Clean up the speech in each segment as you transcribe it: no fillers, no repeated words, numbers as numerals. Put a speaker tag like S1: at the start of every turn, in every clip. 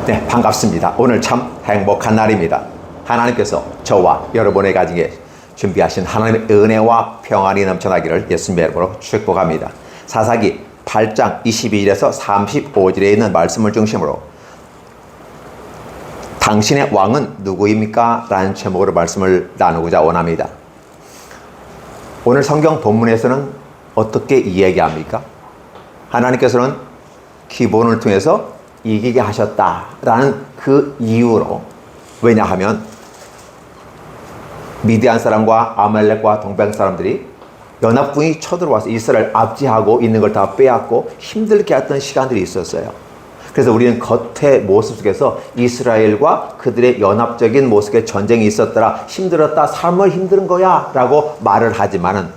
S1: 네, 반갑습니다. 오늘 참 행복한 날입니다. 하나님께서 저와 여러분의 가정에 준비하신 하나님의 은혜와 평안이 넘쳐나기를 예수님의 이름으로 축복합니다. 사사기 8장 22절에서 35절에 있는 말씀을 중심으로 당신의 왕은 누구입니까? 라는 제목으로 말씀을 나누고자 원합니다. 오늘 성경 본문에서는 어떻게 이야기합니까? 하나님께서는 기본을 통해서 이기게 하셨다라는 그 이유로, 왜냐하면 미디안 사람과 아말렉과 동방 사람들이 연합군이 쳐들어와서 이스라엘 압제하고 있는 걸 다 빼앗고 힘들게 했던 시간들이 있었어요. 그래서 우리는 겉의 모습 속에서 이스라엘과 그들의 연합적인 모습의 전쟁이 있었더라, 힘들었다, 삶을 힘든 거야 라고 말을 하지만은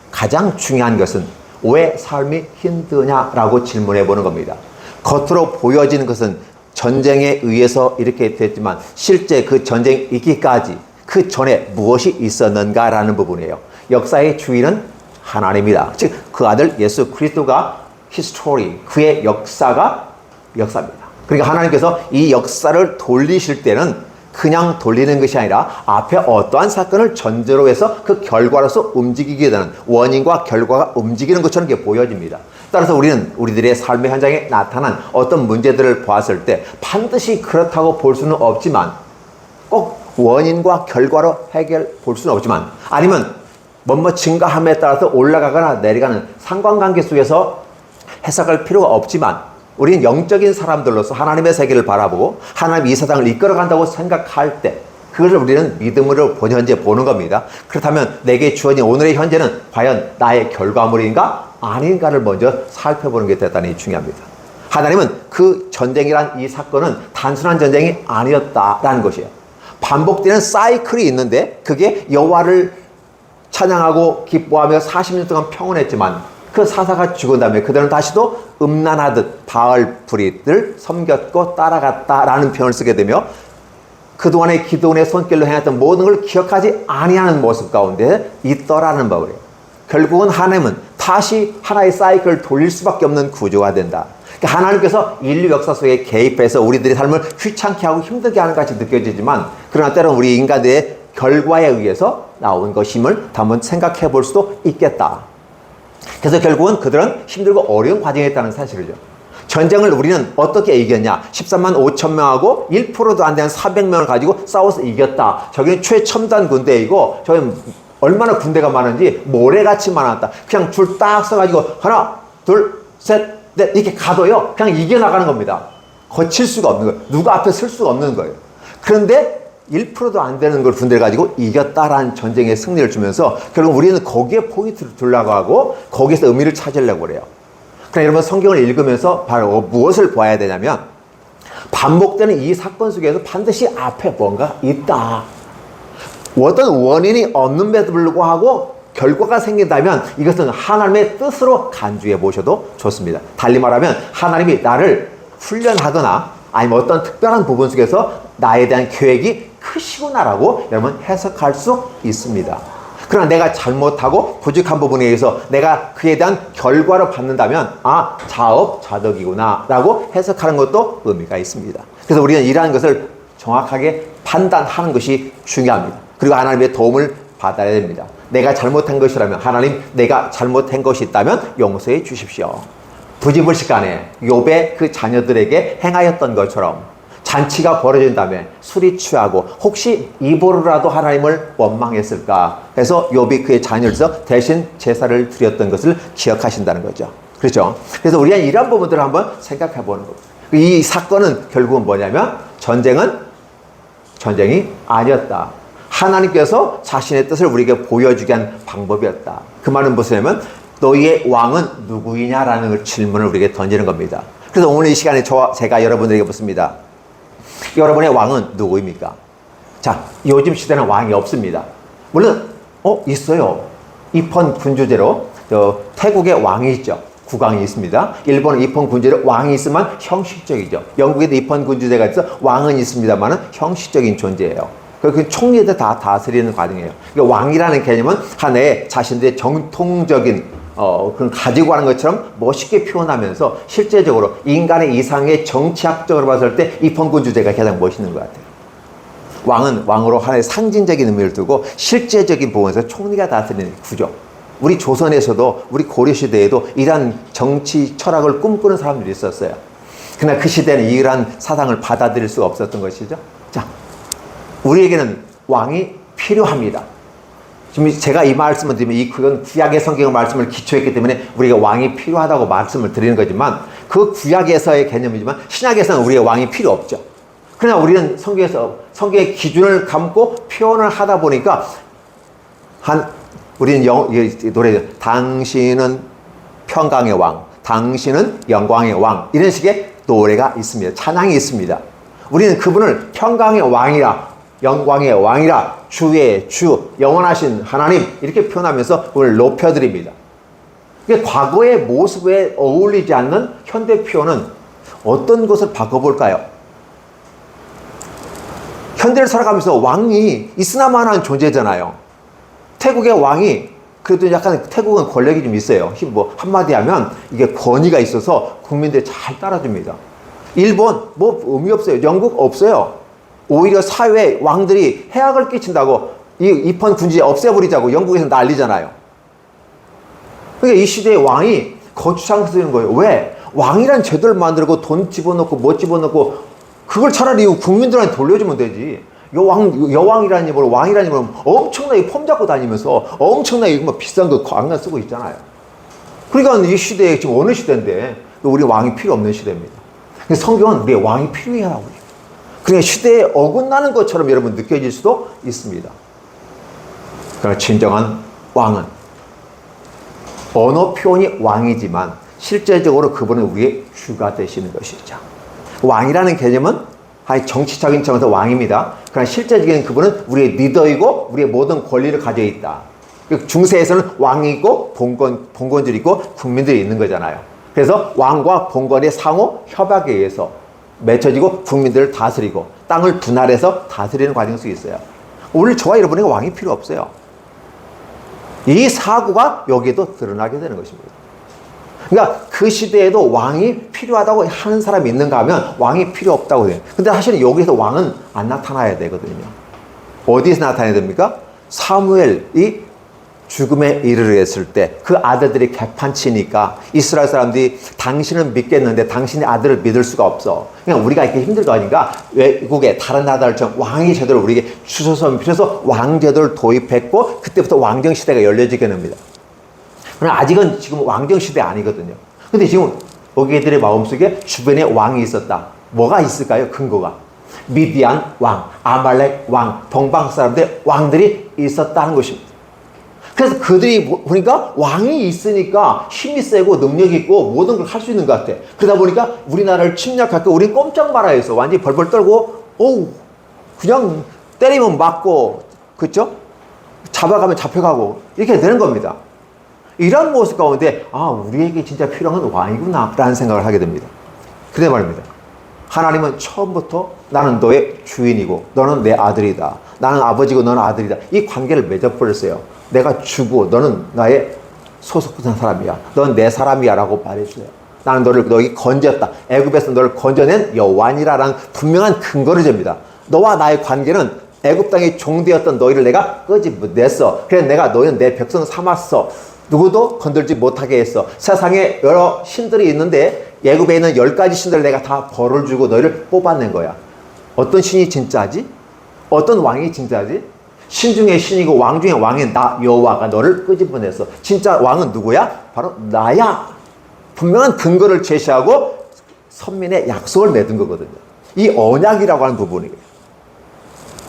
S1: 가장 중요한 것은 왜 삶이 힘드냐라고 질문해 보는 겁니다. 겉으로 보여지는 것은 전쟁에 의해서 이렇게 됐지만 실제 그 전쟁이 있기까지 그 전에 무엇이 있었는가라는 부분이에요. 역사의 주인은 하나님이다. 즉 그 아들 예수 그리스도가 히스토리, 그의 역사가 역사입니다. 그러니까 하나님께서 이 역사를 돌리실 때는 그냥 돌리는 것이 아니라 앞에 어떠한 사건을 전제로 해서 그 결과로서 움직이게 되는, 원인과 결과가 움직이는 것처럼 이게 보여집니다. 따라서 우리는 우리들의 삶의 현장에 나타난 어떤 문제들을 보았을 때 반드시 그렇다고 볼 수는 없지만, 꼭 원인과 결과로 해결 볼 수는 없지만, 아니면 뭐뭐 증가함에 따라서 올라가거나 내려가는 상관관계 속에서 해석할 필요가 없지만, 우리는 영적인 사람들로서 하나님의 세계를 바라보고 하나님이 이 세상을 이끌어간다고 생각할 때 그것을 우리는 믿음으로 현재 보는 겁니다. 그렇다면 내게 주어진 오늘의 현재는 과연 나의 결과물인가 아닌가를 먼저 살펴보는 게 대단히 중요합니다. 하나님은 그 전쟁이란 이 사건은 단순한 전쟁이 아니었다라는 것이에요. 반복되는 사이클이 있는데 그게 여호와를 찬양하고 기뻐하며 40년 동안 평온했지만 그 사사가 죽은 다음에 그들은 다시도 음란하듯 바알 브릿을 섬겼고 따라갔다라는 표현을 쓰게 되며 그동안의 기도원의 손길로 행했던 모든 걸 기억하지 아니하는 모습 가운데 있더라는 법이에요. 결국은 하나님은 다시 하나의 사이클을 돌릴 수밖에 없는 구조가 된다. 그러니까 하나님께서 인류 역사 속에 개입해서 우리들의 삶을 귀찮게 하고 힘들게 하는 같이 느껴지지만, 그러나 때로는 우리 인간들의 결과에 의해서 나온 것임을 한번 생각해 볼 수도 있겠다. 그래서 결국은 그들은 힘들고 어려운 과정에 있다는 사실이죠. 전쟁을 우리는 어떻게 이겼냐? 13만 5천 명하고 1%도 안 되는 400명을 가지고 싸워서 이겼다. 저기는 최첨단 군대이고 저기는 얼마나 군대가 많은지 모래같이 많았다. 그냥 줄 딱 서가지고 하나, 둘, 셋, 넷 이렇게 가도요 그냥 이겨나가는 겁니다. 거칠 수가 없는 거예요. 누가 앞에 설 수가 없는 거예요. 그런데 1%도 안 되는 걸 군대를 가지고 이겼다라는 전쟁의 승리를 주면서 결국 우리는 거기에 포인트를 두려고 하고 거기에서 의미를 찾으려고 그래요. 그러니까 여러분 성경을 읽으면서 바로 무엇을 봐야 되냐면, 반복되는 이 사건 속에서 반드시 앞에 뭔가 있다. 어떤 원인이 없는데도 불구하고 결과가 생긴다면 이것은 하나님의 뜻으로 간주해 보셔도 좋습니다. 달리 말하면 하나님이 나를 훈련하거나 아니면 어떤 특별한 부분 속에서 나에 대한 계획이 크시구나라고 여러분 해석할 수 있습니다. 그러나 내가 잘못하고 부족한 부분에 의해서 내가 그에 대한 결과를 받는다면 자업자득이구나 라고 해석하는 것도 의미가 있습니다. 그래서 우리는 이러한 것을 정확하게 판단하는 것이 중요합니다. 그리고 하나님의 도움을 받아야 됩니다. 내가 잘못한 것이라면 하나님, 내가 잘못한 것이 있다면 용서해 주십시오. 부지불식간에 욥의 그 자녀들에게 행하였던 것처럼 잔치가 벌어진 다음에 술이 취하고 혹시 입으로라도 하나님을 원망했을까 해서 욥이 그의 자녀로서 대신 제사를 드렸던 것을 기억하신다는 거죠. 그렇죠? 그래서 우리가 이런 부분들을 한번 생각해 보는 겁니다. 이 사건은 결국은 뭐냐면 전쟁이 아니었다. 하나님께서 자신의 뜻을 우리에게 보여주게 한 방법이었다. 그 말은 무엇이냐면 너희의 왕은 누구이냐라는 질문을 우리에게 던지는 겁니다. 그래서 오늘 이 시간에 제가 여러분들에게 묻습니다. 여러분의 왕은 누구입니까? 자, 요즘 시대는 왕이 없습니다. 물론 있어요. 입헌 군주제로 태국의 왕이 있죠. 국왕이 있습니다. 일본은 입헌 군주제로 왕이 있으면 형식적이죠. 영국에도 입헌 군주제가 있어 왕은 있습니다만 형식적인 존재예요. 그 총리들 다 다스리는 과정이에요. 그러니까 왕이라는 개념은 하나의 자신들의 정통적인 그런 가지고 가는 것처럼 멋있게 표현하면서 실제적으로 인간의 이상의 정치학적으로 봤을 때 입헌군 주제가 가장 멋있는 것 같아요. 왕은 왕으로 하나의 상징적인 의미를 두고 실제적인 부분에서 총리가 다스리는 구조. 우리 조선에서도 우리 고려시대에도 이러한 정치 철학을 꿈꾸는 사람들이 있었어요. 그러나 그 시대는 이러한 사상을 받아들일 수가 없었던 것이죠. 자, 우리에게는 왕이 필요합니다. 지금 제가 이 말씀을 드리면 그건 구약의 성경 말씀을 기초했기 때문에 우리가 왕이 필요하다고 말씀을 드리는 거지만 그 구약에서의 개념이지만 신약에서는 우리가 왕이 필요 없죠. 그러나 우리는 성경의 기준을 감고 표현을 하다 보니까 우리는 노래 당신은 평강의 왕, 당신은 영광의 왕 이런 식의 노래가 있습니다. 찬양이 있습니다. 우리는 그분을 평강의 왕이라 영광의 왕이라 주의 주 영원하신 하나님 이렇게 표현하면서 그걸 높여드립니다. 과거의 모습에 어울리지 않는 현대 표현은 어떤 것을 바꿔볼까요? 현대를 살아가면서 왕이 있으나마나한 존재잖아요. 태국의 왕이 그래도 약간 태국은 권력이 좀 있어요. 뭐 한마디 하면 이게 권위가 있어서 국민들이 잘 따라줍니다. 일본 뭐 의미 없어요. 영국 없어요. 오히려 사회에 왕들이 해악을 끼친다고 이 입헌 군주제 없애버리자고 영국에서 난리잖아요. 그러니까 이 시대의 왕이 거추장 쓰는 거예요. 왜? 왕이란 제도를 만들고 돈 집어넣고 뭐 집어넣고 그걸 차라리 국민들한테 돌려주면 되지. 여왕이라는 이름으로 왕이라는 이름으로 엄청나게 폼 잡고 다니면서 엄청나게 뭐 비싼 거 광난 쓰고 있잖아요. 그러니까 이 시대에 지금 어느 시대인데 우리 왕이 필요 없는 시대입니다. 성경은 우리의 왕이 필요해요. 그러니까 시대에 어긋나는 것처럼 여러분 느껴질 수도 있습니다. 그러나 진정한 왕은 언어 표현이 왕이지만 실제적으로 그분은 우리의 주가 되시는 것이죠. 왕이라는 개념은 정치적인 점에서 왕입니다. 그러나 실제적인 그분은 우리의 리더이고 우리의 모든 권리를 가지고 있다. 중세에서는 왕이 있고 봉건들이 있고 국민들이 있는 거잖아요. 그래서 왕과 봉건의 상호 협약에 의해서 맺혀지고 국민들을 다스리고 땅을 분할해서 다스리는 과정 속에 있어요. 오늘 저와 여러분에게 왕이 필요 없어요. 이 사고가 여기에도 드러나게 되는 것입니다. 그러니까 그 시대에도 왕이 필요하다고 하는 사람이 있는가 하면 왕이 필요 없다고 해요. 근데 사실은 여기서 왕은 안 나타나야 되거든요. 어디서 나타나야 됩니까? 사무엘이 죽음에 이르렀을 때 그 아들들이 개판치니까 이스라엘 사람들이 당신은 믿겠는데 당신의 아들을 믿을 수가 없어. 그냥 우리가 이렇게 힘들 거 아닌가? 외국의 다른 나라들처럼 왕의 제도를 우리에게 주셔서 필요해서 왕제도를 도입했고 그때부터 왕정시대가 열려지게 됩니다. 그러나 아직은 지금 왕정시대 아니거든요. 근데 지금 어게들의 마음속에 주변에 왕이 있었다. 뭐가 있을까요? 근거가. 미디안 왕, 아말렉 왕, 동방 사람들의 왕들이 있었다는 것입니다. 그래서 그들이 보니까 왕이 있으니까 힘이 세고 능력이 있고 모든 걸 할 수 있는 것 같아. 그러다 보니까 우리나라를 침략할까 우린 꼼짝 말아야 해서 완전히 벌벌 떨고 그냥 때리면 맞고 그렇죠? 잡아가면 잡혀가고 이렇게 되는 겁니다. 이런 모습 가운데 우리에게 진짜 필요한 건 왕이구나 라는 생각을 하게 됩니다. 그래 말입니다. 하나님은 처음부터 나는 너의 주인이고 너는 내 아들이다. 나는 아버지고 너는 아들이다. 이 관계를 맺어버렸어요. 내가 주고 너는 나의 소속된 사람이야. 넌 내 사람이야 라고 말해줘요. 나는 너희 건졌다. 애굽에서 너를 건져낸 여호와니라라는 분명한 근거를 줍니다. 너와 나의 관계는 애굽 땅의 종되었던 너희를 내가 끄집어냈어. 그래서 내가 너희는 내 백성 삼았어. 누구도 건들지 못하게 했어. 세상에 여러 신들이 있는데 애굽에 있는 10가지 신들을 내가 다 벌을 주고 너희를 뽑아낸 거야. 어떤 신이 진짜지? 어떤 왕이 진짜지? 신 중에 신이고 왕 중에 왕인 나 여호와가 너를 끄집어냈어. 진짜 왕은 누구야? 바로 나야. 분명한 근거를 제시하고 선민의 약속을 맺은 거거든요. 이 언약이라고 하는 부분이에요.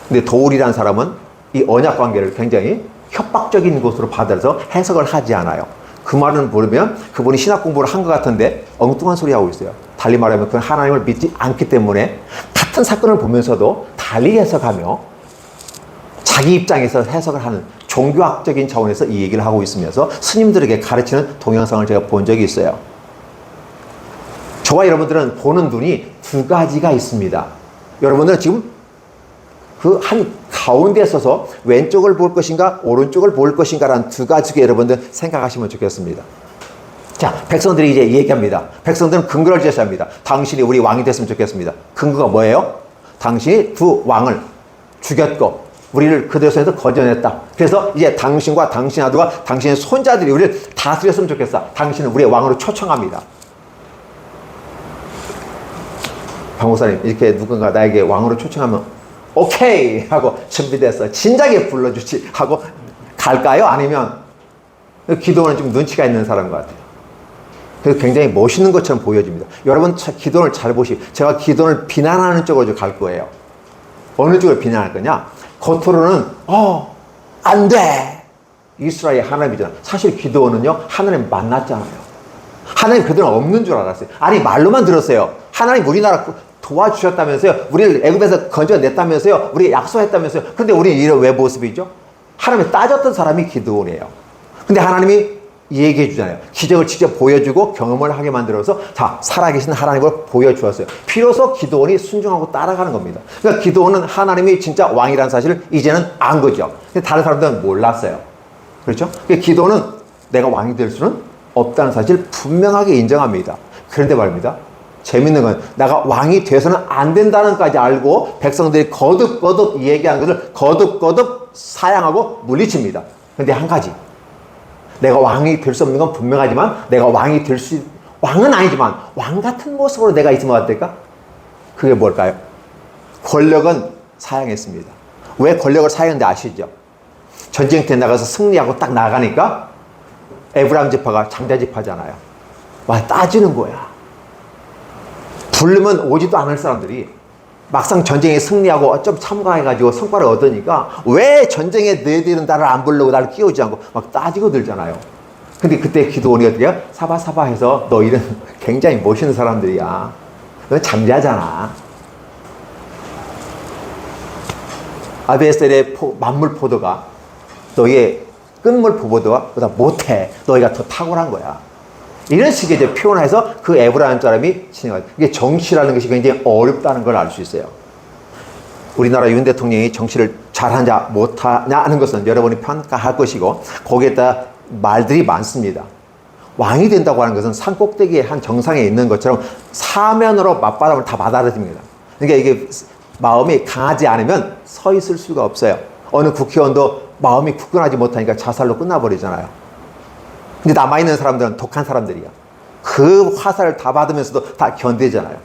S1: 근데 도울이라는 사람은 이 언약 관계를 굉장히 협박적인 것으로 받아서 해석을 하지 않아요. 그 말은 모르면 그분이 신학 공부를 한 것 같은데 엉뚱한 소리 하고 있어요. 달리 말하면 그건 하나님을 믿지 않기 때문에 같은 사건을 보면서도 달리 해석하며 자기 입장에서 해석을 하는 종교학적인 차원에서 이 얘기를 하고 있으면서 스님들에게 가르치는 동영상을 제가 본 적이 있어요. 저와 여러분들은 보는 눈이 두 가지가 있습니다. 여러분들은 지금 그 한 가운데에 서서 왼쪽을 볼 것인가 오른쪽을 볼 것인가 라는 두 가지가 여러분들 생각하시면 좋겠습니다. 자, 백성들이 이제 얘기합니다. 백성들은 근거를 제시합니다. 당신이 우리 왕이 됐으면 좋겠습니다. 근거가 뭐예요? 당신이 두 왕을 죽였고 우리를 그들의 손에서 거저냈다. 그래서 이제 당신과 당신 아들과 당신의 손자들이 우리를 다스렸으면 좋겠어. 당신은 우리의 왕으로 초청합니다. 박목사님, 이렇게 누군가 나에게 왕으로 초청하면 오케이 하고 준비됐어. 진작에 불러주지 하고 갈까요? 아니면 기도는 좀 눈치가 있는 사람인 것 같아요. 그래서 굉장히 멋있는 것처럼 보여집니다. 여러분 기도를 잘 보시고 제가 기도를 비난하는 쪽으로 갈 거예요. 어느 쪽을 비난할 거냐? 겉으로는 안 돼. 이스라엘 하나님이잖아. 사실 기도는요 하나님 만났잖아요. 하나님 그들은 없는 줄 알았어요. 아니 말로만 들었어요. 하나님 우리나라 도와주셨다면서요. 우리를 애굽에서 건져냈다면서요. 우리 약속했다면서요. 근데 우리 이런 왜 모습이죠? 하나님이 따졌던 사람이 기도원이에요. 근데 하나님이 얘기해 주잖아요. 기적을 직접 보여주고 경험을 하게 만들어서 자, 살아계신 하나님을 보여주었어요. 비로소 기도원이 순종하고 따라가는 겁니다. 그러니까 기도원은 하나님이 진짜 왕이라는 사실을 이제는 안 거죠. 근데 다른 사람들은 몰랐어요. 그렇죠? 그러니까 기도원은 내가 왕이 될 수는 없다는 사실을 분명하게 인정합니다. 그런데 말입니다. 재밌는 건 내가 왕이 돼서는 안 된다는 것까지 알고 백성들이 거듭거듭 얘기하는 것을 거듭거듭 사양하고 물리칩니다. 근데 한 가지, 내가 왕이 될 수 없는 건 분명하지만 내가 왕이 될 수, 왕은 아니지만 왕 같은 모습으로 내가 있으면 어떨까? 그게 뭘까요? 권력은 사양했습니다. 왜 권력을 사양했는지 아시죠? 전쟁터에 나가서 승리하고 딱 나가니까 에브라임 지파가 장자 지파잖아요. 와, 따지는 거야. 부르면 오지도 않을 사람들이 막상 전쟁에 승리하고 좀 참가해가지고 성과를 얻으니까 왜 전쟁에 너희들은 나를 안 부르고 나를 끼우지 않고 막 따지고 들잖아요. 근데 그때 기도원이 어떻게 해요? 사바사바 해서 너희는 굉장히 멋있는 사람들이야. 너 장자잖아. 아비에셀의 만물 포도가 너희의 끝물 포도보다 못해. 너희가 더 탁월한 거야. 이런 식의 이제 표현해서 그 에브라임 사람이 진행하죠. 이게 정치라는 것이 굉장히 어렵다는 걸 알 수 있어요. 우리나라 윤 대통령이 정치를 잘하냐 못하냐 하는 것은 여러분이 평가할 것이고 거기에다 말들이 많습니다. 왕이 된다고 하는 것은 산 꼭대기에 한 정상에 있는 것처럼 사면으로 맞바람을 다 받아들입니다. 그러니까 이게 마음이 강하지 않으면 서 있을 수가 없어요. 어느 국회의원도 마음이 굳건하지 못하니까 자살로 끝나버리잖아요. 근데 남아있는 사람들은 독한 사람들이야. 그 화살을 다 받으면서도 다 견디잖아요.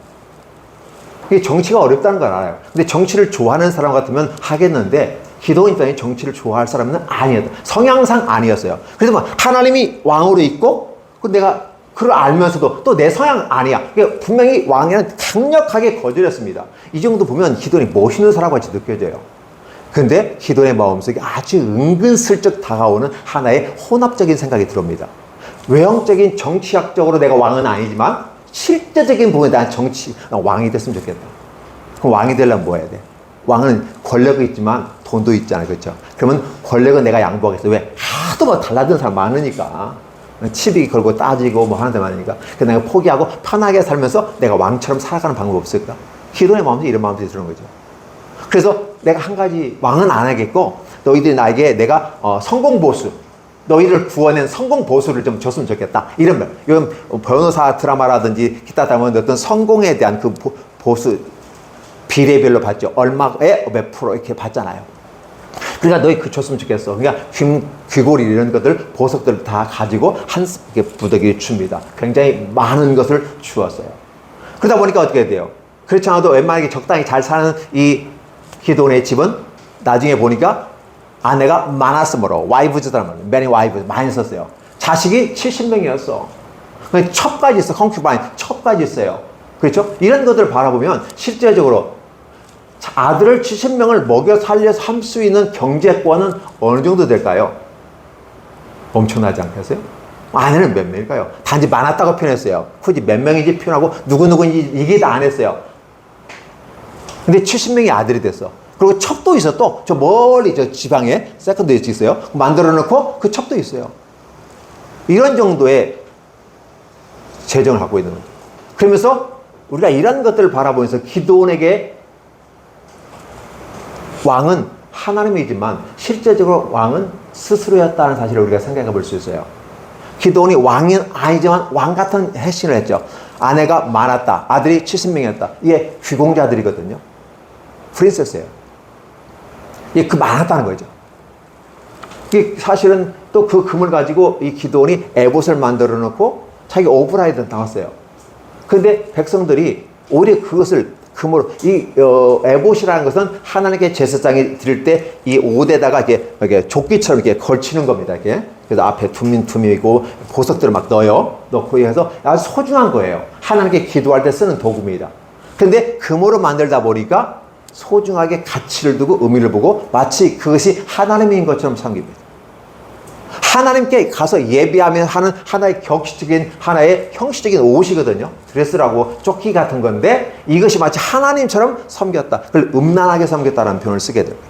S1: 이게 정치가 어렵다는 걸 알아요. 근데 정치를 좋아하는 사람 같으면 하겠는데 기도원 입장에 정치를 좋아할 사람은 아니었다. 성향상 아니었어요. 그래서 뭐 하나님이 왕으로 있고 내가 그걸 알면서도 또 내 성향 아니야. 그러니까 분명히 왕에는 강력하게 거절했습니다. 이 정도 보면 기도원이 멋있는 사람 같이 느껴져요. 근데 기도의 마음속에 아주 은근슬쩍 다가오는 하나의 혼합적인 생각이 들어옵니다. 외형적인 정치학적으로 내가 왕은 아니지만 실제적인 부분에 대한 왕이 됐으면 좋겠다. 그럼 왕이 되려면 뭐 해야 돼? 왕은 권력이 있지만 돈도 있잖아요. 그렇죠? 그러면 권력은 내가 양보하겠어. 왜? 하도 뭐 달라진 사람 많으니까. 치비 걸고 따지고 뭐 하는 데 많으니까. 그래서 내가 포기하고 편하게 살면서 내가 왕처럼 살아가는 방법 없을까? 기도의 마음속에 이런 마음들이 드는 거죠. 그래서 내가 한 가지 왕은 안 하겠고 너희들이 나에게 내가 성공보수, 너희를 구원한 성공보수를 좀 줬으면 좋겠다. 이런 말. 이건 변호사 드라마라든지 기타 다면 어떤 성공에 대한 그 보수 비례별로 받죠. 얼마에 몇 프로 이렇게 받잖아요. 그러니까 너희 그 줬으면 좋겠어. 그러니까 귀고리 이런 것들 보석들을 다 가지고 한 부대기를 줍니다. 굉장히 많은 것을 주었어요. 그러다 보니까 어떻게 돼요? 그렇지 않아도 웬만하게 적당히 잘 사는 이 기도원의 집은 나중에 보니까 아내가 많았으므로 와이브즈라는 말이에요. many wives 많이 있었어요. 자식이 70명이었어. 첩까지 있어. concubine 첩까지 있어요. 그렇죠? 이런 것들을 바라보면 실제적으로 아들을 70명을 먹여 살려서 할 수 있는 경제권은 어느 정도 될까요? 엄청나지 않겠어요? 아내는 몇 명일까요? 단지 많았다고 표현했어요. 굳이 몇 명인지 표현하고 누구누구인지 얘기도 안 했어요. 근데 70명이 아들이 됐어. 그리고 첩도 있어. 또 저 멀리 저 지방에 세컨드에 있어요. 만들어 놓고 그 첩도 있어요. 이런 정도의 재정을 갖고 있는 거죠. 그러면서 우리가 이런 것들을 바라보면서 기도원에게 왕은 하나님이지만 실제적으로 왕은 스스로였다는 사실을 우리가 생각해 볼 수 있어요. 기드온이 왕은 아니지만 왕 같은 핵심을 했죠. 아내가 많았다. 아들이 70명이었다. 이게 귀공자들이거든요. 프린세스예요. 이게 그 많았다는 거죠. 이게 사실은 또 그 금을 가지고 이 기드온이 에봇을 만들어 놓고 자기 오브라이드 나왔어요. 근데 백성들이 오히려 그것을 금으로, 에봇이라는 것은 하나님께 제사장이 드릴 때 이 옷에다가 이렇게 조끼처럼 이렇게 걸치는 겁니다. 이렇게. 그래서 앞에 투미이고 보석들을 막 넣고 해서 아주 소중한 거예요. 하나님께 기도할 때 쓰는 도구입니다. 근데 금으로 만들다 보니까 소중하게 가치를 두고 의미를 보고 마치 그것이 하나님인 것처럼 섬깁니다. 하나님께 가서 예배하면 하는 하나의 하나의 형식적인 옷이거든요. 드레스라고 조끼 같은 건데 이것이 마치 하나님처럼 섬겼다. 그걸 음란하게 섬겼다라는 표현을 쓰게 됩니다.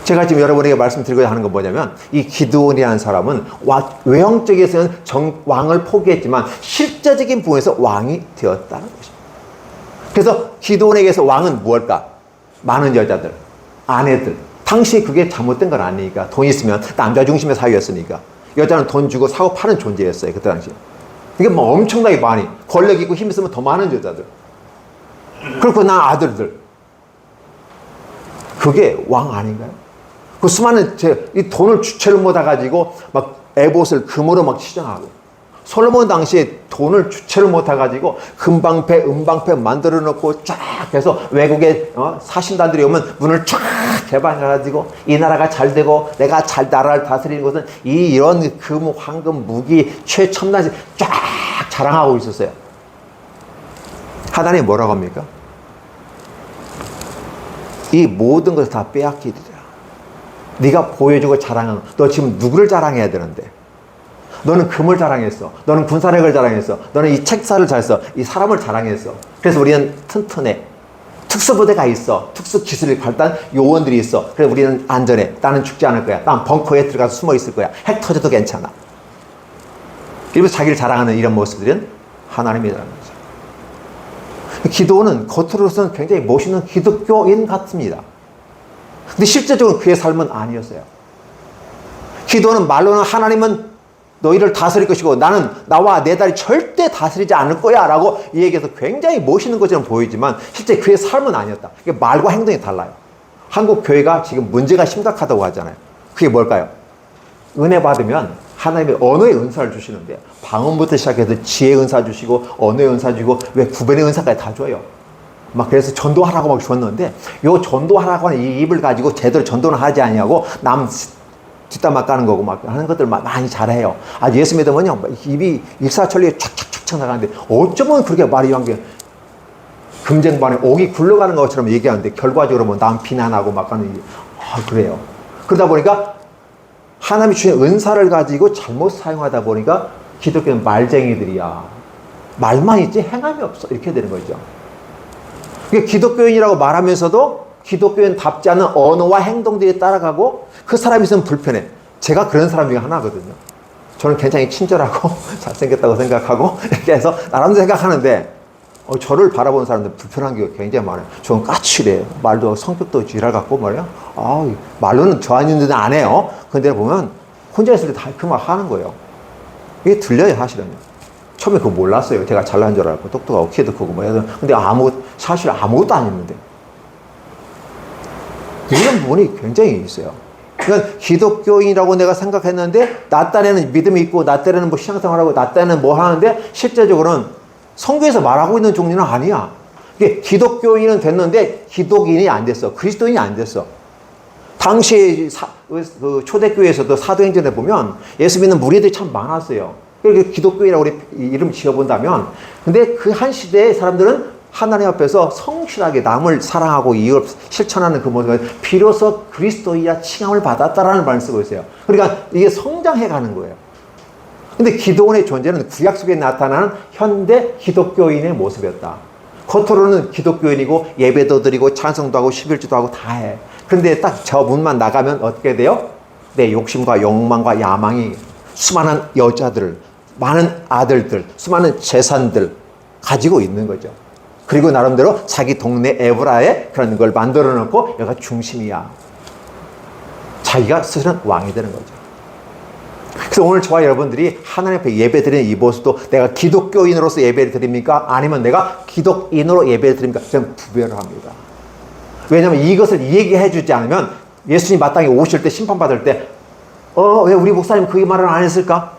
S1: 제가 지금 여러분에게 말씀드리고자 하는 건 뭐냐면 이 기드온이라는 사람은 외형적에서는 왕을 포기했지만 실제적인 부분에서 왕이 되었다는 것입니다. 그래서 기드온에게서 왕은 무엇일까? 많은 여자들, 아내들. 당시 그게 잘못된 건 아니니까. 돈 있으면 남자 중심의 사회였으니까. 여자는 돈 주고 사고 파는 존재였어요. 그때 당시에. 이게 뭐 엄청나게 많이. 권력 있고 힘 있으면 더 많은 여자들. 그리고 나 아들들. 그게 왕 아닌가요? 그 수많은 이 돈을 주체를 못해가지고 막 에봇을 금으로 막 치장하고. 솔로몬 당시에 돈을 주체를 못해가지고 금방패, 은방패 만들어 놓고 쫙 해서 외국에 사신단들이 오면 문을 쫙 개방해가지고 이 나라가 잘 되고 내가 잘 나라를 다스리는 것은 이런 금, 황금, 무기, 최첨단이 쫙 자랑하고 있었어요. 하나님이 뭐라고 합니까? 이 모든 것을 다 빼앗기리라. 네가 보여주고 자랑하는, 너 지금 누구를 자랑해야 되는데? 너는 금을 자랑했어. 너는 군사력을 자랑했어. 너는 이 책사를 잘했어. 이 사람을 자랑했어. 그래서 우리는 튼튼해. 특수부대가 있어. 특수기술이 발달한 요원들이 있어. 그래서 우리는 안전해. 나는 죽지 않을 거야. 난 벙커에 들어가서 숨어 있을 거야. 핵 터져도 괜찮아. 이러면서 자기를 자랑하는 이런 모습들은 하나님이라는 거죠. 기드온은 겉으로서는 굉장히 멋있는 기독교인 같습니다. 근데 실제적으로 그의 삶은 아니었어요. 기드온은 말로는 하나님은 너희를 다스릴 것이고 나는 나와 내 딸이 절대 다스리지 않을 거야 라고 이 얘기해서 굉장히 멋있는 것처럼 보이지만 실제 그의 삶은 아니었다. 이게 말과 행동이 달라요. 한국 교회가 지금 문제가 심각하다고 하잖아요. 그게 뭘까요? 은혜 받으면 하나님의 언어의 은사를 주시는데 방언부터 시작해서 지혜의 은사 주시고 언어의 은사 주고 왜 구변의 은사까지 다 줘요. 막 그래서 전도하라고 막 줬는데 요 전도하라고 하는 이 입을 가지고 제대로 전도는 하지 아니하고 남 뒷담화 까는 거고 막 하는 것들 많이 잘해요. 아, 예수 믿으면요, 입이 일사천리에 촥촥촥 나가는데 어쩌면 그렇게 말이 한 게 금쟁반에 옥이 굴러가는 것처럼 얘기하는데 결과적으로 뭐 남 비난하고 막 하는 그래요. 그러다 보니까 하나님이 주신 은사를 가지고 잘못 사용하다 보니까 기독교는 말쟁이들이야. 말만 있지 행함이 없어. 이렇게 되는 거죠. 그러니까 기독교인이라고 말하면서도 기독교인답지 않은 언어와 행동들이 따라가고 그 사람이 있으면 불편해. 제가 그런 사람 중에 하나거든요. 저는 굉장히 친절하고 잘생겼다고 생각하고 이렇게 해서 나름대로 생각하는데 저를 바라보는 사람들 불편한 게 굉장히 많아요. 저는 까칠해요. 말도 성격도 지랄 같고 말이야. 말로는 좋아하는 데는 안 해요. 근데 보면 혼자 있을 때 다 그 말 하는 거예요. 이게 들려요, 사실은요. 처음에 그거 몰랐어요. 제가 잘난 줄 알고 똑똑하고 키도 크고 뭐 해서. 근데 사실 아무것도 안 했는데. 이런 부분이 굉장히 있어요. 그러니까 기독교인이라고 내가 생각했는데 나 딴에는 믿음이 있고 나 딴에는 뭐 신앙생활하고 나 딴에는 뭐 하는데 실제적으로는 성경에서 말하고 있는 종류는 아니야. 이게 기독교인은 됐는데 기독인이 안 됐어. 그리스도인이 안 됐어. 당시 그 초대교회에서도 사도행전에 보면 예수 믿는 무리들이 참 많았어요. 그러니까 기독교인이라고 우리 이름 지어본다면 근데 그 한 시대의 사람들은 하나님 앞에서 성실하게 남을 사랑하고 이을 실천하는 그 모습을 비로소 그리스도이야 칭함을 받았다라는 말을 쓰고 있어요. 그러니까 이게 성장해 가는 거예요. 근데 기드온의 존재는 구약 속에 나타나는 현대 기독교인의 모습이었다. 겉으로는 기독교인이고 예배도 드리고 찬송도 하고 11주도 하고 다 해. 그런데 딱 저 문만 나가면 어떻게 돼요? 내 욕심과 욕망과 야망이 수많은 여자들, 많은 아들들, 수많은 재산들 가지고 있는 거죠. 그리고 나름대로 자기 동네 에브라에 그런 걸 만들어 놓고 여기가 중심이야. 자기가 스스로 왕이 되는 거죠. 그래서 오늘 저와 여러분들이 하나님 앞에 예배 드리는 이 모습도 내가 기독교인으로서 예배를 드립니까? 아니면 내가 기독인으로 예배를 드립니까? 저는 구별을 합니다. 왜냐하면 이것을 얘기해 주지 않으면 예수님 마땅히 오실 때 심판받을 때 왜 우리 목사님 그 말을 안 했을까?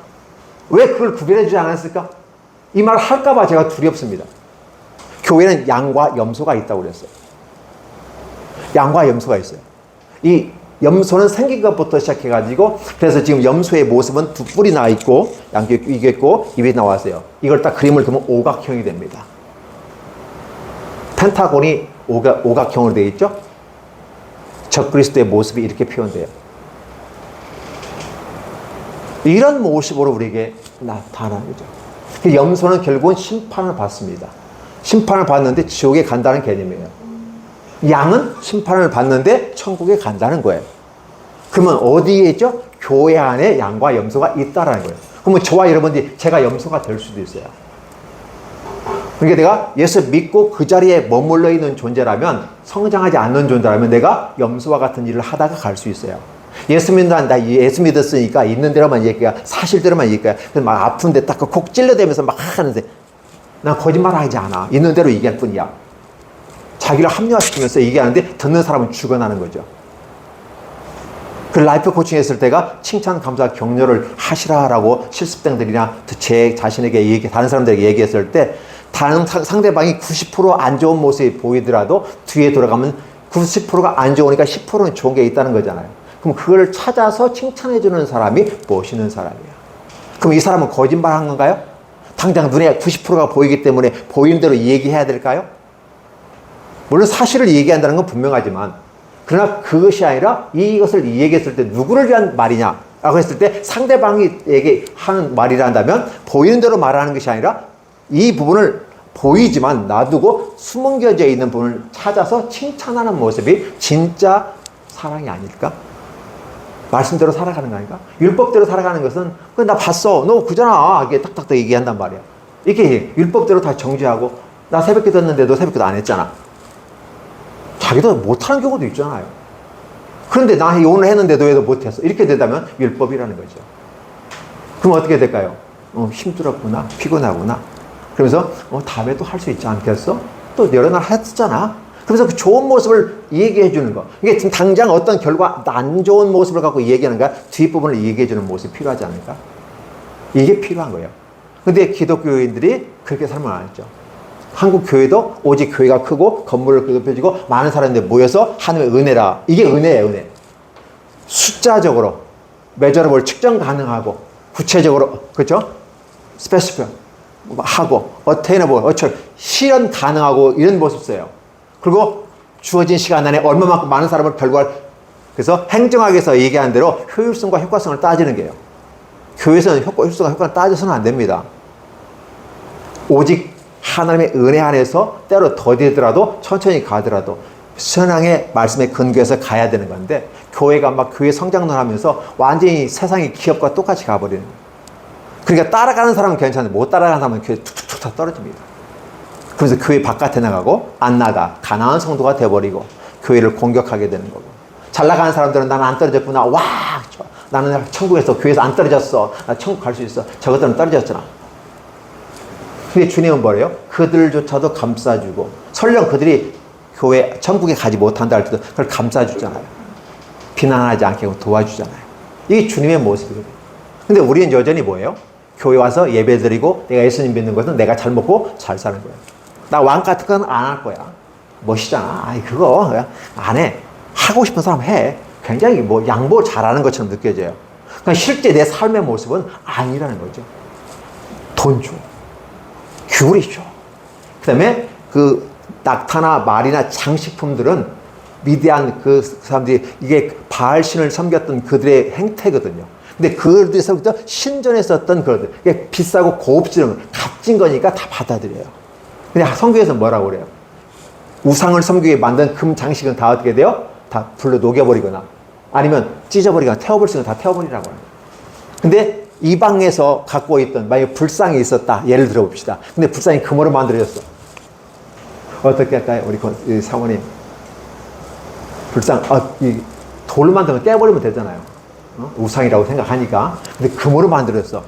S1: 왜 그걸 구별해 주지 않았을까? 이 말을 할까 봐 제가 두렵습니다. 교회는 양과 염소가 있다고 그랬어요. 양과 염소가 있어요. 이 염소는 생긴 것부터 시작해가지고 그래서 지금 염소의 모습은 두 뿔이 나 있고 양귀 이게 있고 입이 나왔어요. 이걸 딱 그림을 그리면 오각형이 됩니다. 펜타곤이 오각형으로 되어 있죠. 적그리스도의 모습이 이렇게 표현돼요. 이런 모습으로 우리에게 나타나는 거죠. 그 염소는 결국은 심판을 받습니다. 심판을 받는데 지옥에 간다는 개념이에요. 양은 심판을 받는데 천국에 간다는 거예요. 그러면 어디에 있죠? 교회 안에 양과 염소가 있다라는 거예요. 그러면 저와 여러분들이 제가 염소가 될 수도 있어요. 그러니까 내가 예수 믿고 그 자리에 머물러 있는 존재라면, 성장하지 않는 존재라면 내가 염소와 같은 일을 하다가 갈 수 있어요. 예수 믿는다, 예수 믿었으니까 있는 대로만 얘기해, 사실대로만 얘기해. 그래서 막 아픈데 딱 콕 찔러대면서 막 하는데 난 거짓말 하지 않아. 있는 대로 얘기할 뿐이야. 자기를 합리화시키면서 얘기하는데 듣는 사람은 죽어나는 거죠. 그 라이프 코칭 했을 때가 칭찬, 감사, 격려를 하시라라고 실습생들이나 제 자신에게 다른 사람들에게 얘기했을 때 다른 상대방이 90% 안 좋은 모습이 보이더라도 뒤에 돌아가면 90%가 안 좋으니까 10%는 좋은 게 있다는 거잖아요. 그럼 그걸 찾아서 칭찬해주는 사람이 멋있는 사람이에요. 그럼 이 사람은 거짓말 한 건가요? 당장 눈에 90%가 보이기 때문에 보이는 대로 얘기해야 될까요? 물론 사실을 얘기한다는 건 분명하지만, 그러나 그것이 아니라 이것을 얘기했을 때 누구를 위한 말이냐라고 했을 때 상대방에게 하는 말이라 한다면 보이는 대로 말하는 것이 아니라 이 부분을 보이지만 놔두고 숨겨져 있는 부분을 찾아서 칭찬하는 모습이 진짜 사랑이 아닐까? 말씀대로 살아가는 거 아닌가? 율법대로 살아가는 것은 나 봤어, 너 그잖아, 이게 딱딱딱 얘기한단 말이야. 이렇게 율법대로 다 정지하고 나 새벽기도 했는데 너 새벽기도 안 했잖아. 자기도 못하는 경우도 있잖아요. 그런데 나 오늘 했는데도 왜 너 못했어? 이렇게 된다면 율법이라는 거죠. 그럼 어떻게 될까요? 힘들었구나, 피곤하구나. 그러면서 다음에 또 할 수 있지 않겠어? 또 여러 날 했잖아. 그래서 그 좋은 모습을 얘기해 주는 거. 이게 지금 당장 어떤 결과, 안 좋은 모습을 갖고 얘기하는가? 뒷부분을 얘기해 주는 모습이 필요하지 않을까? 이게 필요한 거예요. 근데 기독교인들이 그렇게 살면 안 했죠. 한국 교회도 오직 교회가 크고 건물을 높여지고 많은 사람들이 모여서 하나님의 은혜라. 이게 은혜예요, 은혜. 숫자적으로 메저러블 측정 가능하고 구체적으로, 그렇죠? 스페시픽 하고 어테이너블, 실현 가능하고 이런 모습 써요. 그리고 주어진 시간 안에 얼마만큼 많은 사람을 결과를, 그래서 행정학에서 얘기하는 대로 효율성과 효과성을 따지는 게요. 교회에서는 효율성과 효과를 따져서는 안 됩니다. 오직 하나님의 은혜 안에서 때로 더디더라도 천천히 가더라도 신앙의 말씀에 근거해서 가야 되는 건데, 교회가 막 교회 성장론 하면서 완전히 세상의 기업과 똑같이 가버리는 거예요. 그러니까 따라가는 사람은 괜찮은데 못 따라가는 사람은 교회 툭툭툭 다 떨어집니다. 그래서 교회 바깥에 나가고 안 나가 가난한 성도가 돼버리고 교회를 공격하게 되는 거고, 잘 나가는 사람들은 나는 안 떨어졌구나, 와 좋아, 나는 천국에서 교회에서 안 떨어졌어, 나 천국 갈 수 있어. 저것들은 떨어졌잖아. 근데 주님은 뭐래요? 그들조차도 감싸주고, 설령 그들이 교회 천국에 가지 못한다 할때도 그걸 감싸주잖아요. 비난하지 않게 도와주잖아요. 이게 주님의 모습이거든요. 근데 우리는 여전히 뭐예요? 교회 와서 예배드리고 내가 예수님 믿는 것은 내가 잘 먹고 잘 사는 거예요. 나 왕 같은 건 안 할 거야. 멋있잖아. 아이 그거 안 해. 하고 싶은 사람 해. 굉장히 뭐 양보 잘하는 것처럼 느껴져요. 그러니까 실제 내 삶의 모습은 아니라는 거죠. 돈 줘. 귤이 줘. 그 다음에 그 낙타나 말이나 장식품들은 위대한 그 사람들이 이게 바알신을 섬겼던 그들의 행태거든요. 근데 그들에서부터 신전에 썼던 그것들, 이게 비싸고 고급스러운 값진 거니까 다 받아들여요. 근데 성경에서 뭐라고 그래요? 우상을 섬기기 위해 만든 금 장식은 다 어떻게 돼요? 다 불로 녹여버리거나 아니면 찢어버리거나 태워버릴 수 있는 다 태워버리라고 해요. 근데 이방에서 갖고 있던, 만약에 불상이 있었다, 예를 들어 봅시다. 근데 불상이 금으로 만들어졌어. 어떻게 할까요? 우리 사모님. 불상, 이 돌로 만든 거 떼버리면 되잖아요. 우상이라고 생각하니까. 근데 금으로 만들었어.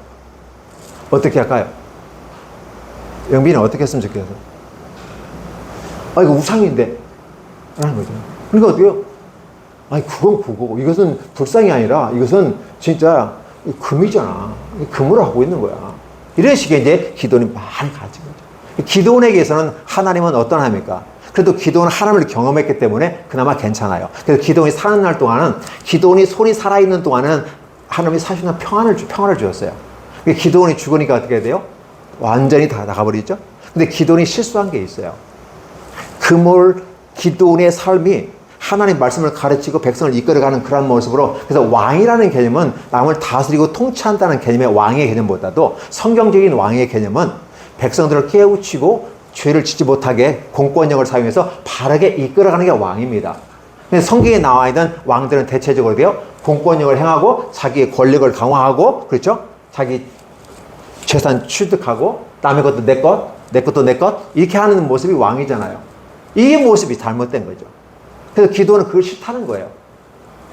S1: 어떻게 할까요? 영빈은 어떻게 했으면 좋겠어? 이거 우상인데. 라는 거죠. 그러니까 어때요? 그건 그거고. 이것은 불상이 아니라 이것은 진짜 금이잖아. 금으로 하고 있는 거야. 이런 식의 이제 기도원이 많이 가진 거죠. 기도원에게서는 하나님은 어떤 하나님입니까? 그래도 기도원은 하나님을 경험했기 때문에 그나마 괜찮아요. 그래서 기도원이 사는 날 동안은, 기도원이 손이 살아있는 동안은 하나님이 사실은 평안을 주었어요. 기도원이 죽으니까 어떻게 돼요? 완전히 다 나가버리죠. 근데 기도원이 실수한 게 있어요. 기도원의 삶이 하나님 말씀을 가르치고 백성을 이끌어가는 그런 모습으로, 그래서 왕이라는 개념은 남을 다스리고 통치한다는 개념의 왕의 개념보다도 성경적인 왕의 개념은 백성들을 깨우치고 죄를 짓지 못하게 공권력을 사용해서 바르게 이끌어가는 게 왕입니다. 성경에 나와 있는 왕들은 대체적으로 공권력을 행하고 자기의 권력을 강화하고, 그렇죠? 자기 재산 취득하고 남의 것도 내 것, 내 것도 내 것, 이렇게 하는 모습이 왕이잖아요. 이 모습이 잘못된 거죠. 그래서 기도는 그걸 싫다는 거예요.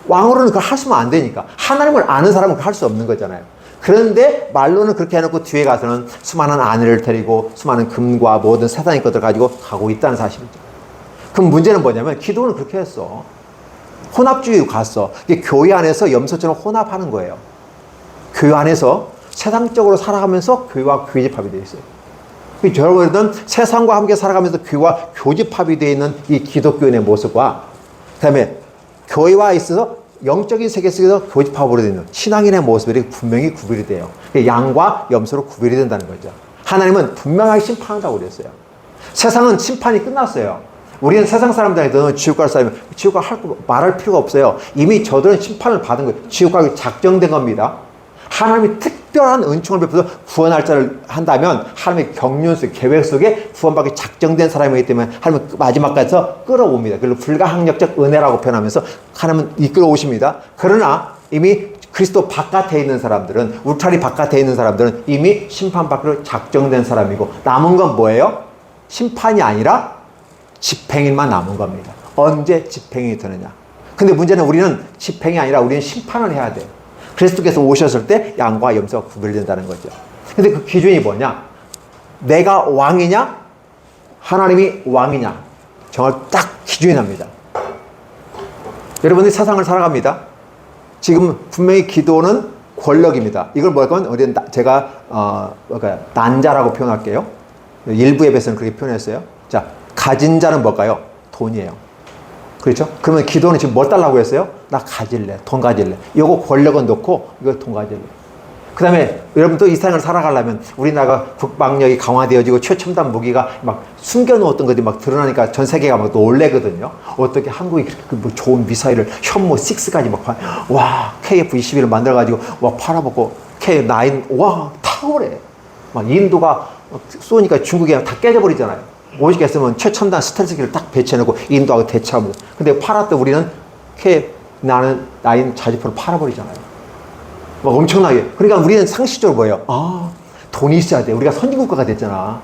S1: 왕으로는 그걸 하시면 안 되니까. 하나님을 아는 사람은 그걸 할 수 없는 거잖아요. 그런데 말로는 그렇게 해놓고 뒤에 가서는 수많은 아내를 데리고 수많은 금과 모든 세상의 것들 가지고 가고 있다는 사실이죠. 그럼 문제는 뭐냐면 기도는 그렇게 했어. 혼합주의로 갔어. 이게 교회 안에서 염소처럼 혼합하는 거예요. 교회 안에서 세상적으로 살아가면서 교회와 교집합이 되어 있어요. 여러분은 세상과 함께 살아가면서 교회와 교집합이 되어 있는 이 기독교인의 모습과, 그 다음에 교회와 있어서 영적인 세계 속에서 교집합으로 되는 신앙인의 모습들이 분명히 구별이 돼요. 양과 염소로 구별이 된다는 거죠. 하나님은 분명하게 심판한다고 그랬어요. 세상은 심판이 끝났어요. 우리는 세상 사람들한테는 지옥 갈 사람이 지옥 말할 필요가 없어요. 이미 저들은 심판을 받은 거예요. 지옥 가기 작정된 겁니다. 하나님이 특별한 은총을 베풀어서 구원할 자를 한다면 하나님의 경륜 속, 계획 속에 구원받기 작정된 사람이기 때문에 하나님은 마지막까지 끌어옵니다. 그래서 불가항력적 은혜라고 표현하면서 하나님은 이끌어오십니다. 그러나 이미 그리스도 바깥에 있는 사람들은, 울타리 바깥에 있는 사람들은 이미 심판받기로 작정된 사람이고, 남은 건 뭐예요? 심판이 아니라 집행인만 남은 겁니다. 언제 집행이 되느냐. 근데 문제는 우리는 집행이 아니라 우리는 심판을 해야 돼요. 그리스도께서 오셨을 때 양과 염소가 구별된다는 거죠. 근데 그 기준이 뭐냐? 내가 왕이냐? 하나님이 왕이냐? 정말 딱 기준이 납니다. 여러분이 세상을 살아갑니다. 지금 분명히 기도는 권력입니다. 이걸 뭐랄까면 제가 난자라고 표현할게요. 일부 앱에서는 그렇게 표현했어요. 자, 가진 자는 뭘까요? 돈이에요. 그렇죠? 그러면 기도는 지금 뭘 달라고 했어요? 나 가질래. 돈 가질래. 이거 권력은 놓고 이거 돈 가질래. 그 다음에 여러분도 이 세상을 살아가려면 우리나라가 국방력이 강화되어지고 최첨단 무기가 막 숨겨놓았던 것들이 막 드러나니까 전 세계가 막 놀래거든요. 어떻게 한국이 그렇게 뭐 좋은 미사일을 현무 6까지 막 와, KF-21을 만들어가지고 와, 팔아먹고 K9, 와, 탁월해. 막 인도가 쏘니까 중국이 다 깨져버리잖아요. 오직 했으면 최첨단 스텔스기를 딱 배치해놓고 인도하고 대처하고. 근데 팔았던 우리는 K9 자주포를 팔아버리잖아요. 막 엄청나게. 그러니까 우리는 상식적으로 뭐예요? 돈이 있어야 돼. 우리가 선진국가가 됐잖아.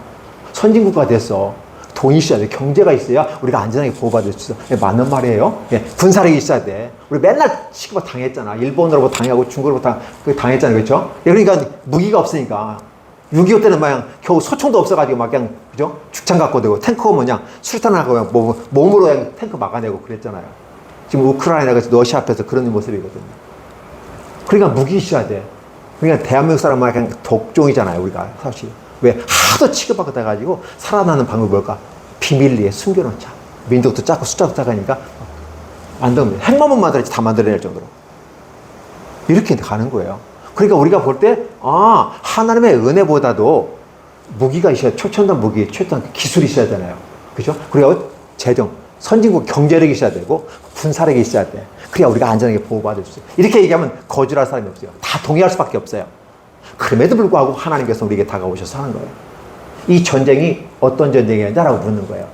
S1: 선진국가가 됐어. 돈이 있어야 돼. 경제가 있어야 우리가 안전하게 보호받을 수 있어. 예, 맞는 말이에요. 예, 군사력이 있어야 돼. 우리 맨날 시기막 당했잖아. 일본으로부터 당하고 중국으로부터 당했잖아요. 그렇죠? 예, 그러니까 무기가 없으니까. 6.25 때는 막 겨우 소총도 없어가지고 막 그냥, 그죠? 죽창 갖고 되고, 탱크 오면 그냥 수류탄하고 그냥 몸으로 그냥 탱크 막아내고 그랬잖아요. 지금 우크라이나가 러시아 앞에서 그런 모습이거든요. 그러니까 무기 있어야 돼. 그러니까 대한민국 사람은 그냥 독종이잖아요, 우리가 사실. 왜? 하도 취급받고 돼가지고 살아나는 방법이 뭘까? 비밀리에 숨겨놓자. 민족도 작고 숫자도 작으니까 안 됩니다. 핵만만 만들어야지 다 만들어낼 정도로. 이렇게 가는 거예요. 그러니까 우리가 볼 때, 하나님의 은혜보다도 무기가 있어야, 최첨단 무기, 최첨단 기술이 있어야 되잖아요. 그죠? 그리고 재정, 선진국 경제력이 있어야 되고, 군사력이 있어야 돼. 그래야 우리가 안전하게 보호받을 수 있어요. 이렇게 얘기하면 거절할 사람이 없어요. 다 동의할 수밖에 없어요. 그럼에도 불구하고 하나님께서 우리에게 다가오셔서 하는 거예요. 이 전쟁이 어떤 전쟁이냐라고 묻는 거예요.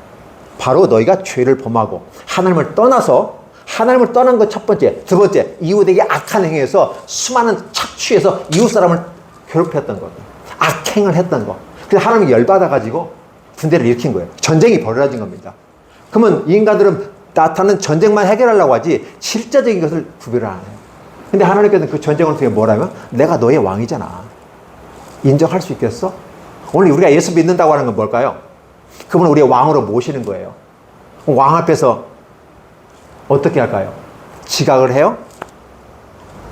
S1: 바로 너희가 죄를 범하고, 하나님을 떠난 것 첫 번째, 두 번째, 이웃에게 악한 행위에서 수많은 착취해서 이웃 사람을 괴롭혔던 것, 악행을 했던 것. 그래서 하나님이 열받아가지고 군대를 일으킨 거예요. 전쟁이 벌어진 겁니다. 그러면 이 인간들은 나타나는 전쟁만 해결하려고 하지 실제적인 것을 구별을 안 해요. 근데 하나님께서는 그 전쟁을 통해 뭐라면 내가 너의 왕이잖아. 인정할 수 있겠어? 오늘 우리가 예수 믿는다고 하는 건 뭘까요? 그분을 우리의 왕으로 모시는 거예요. 왕 앞에서 어떻게 할까요? 지각을 해요?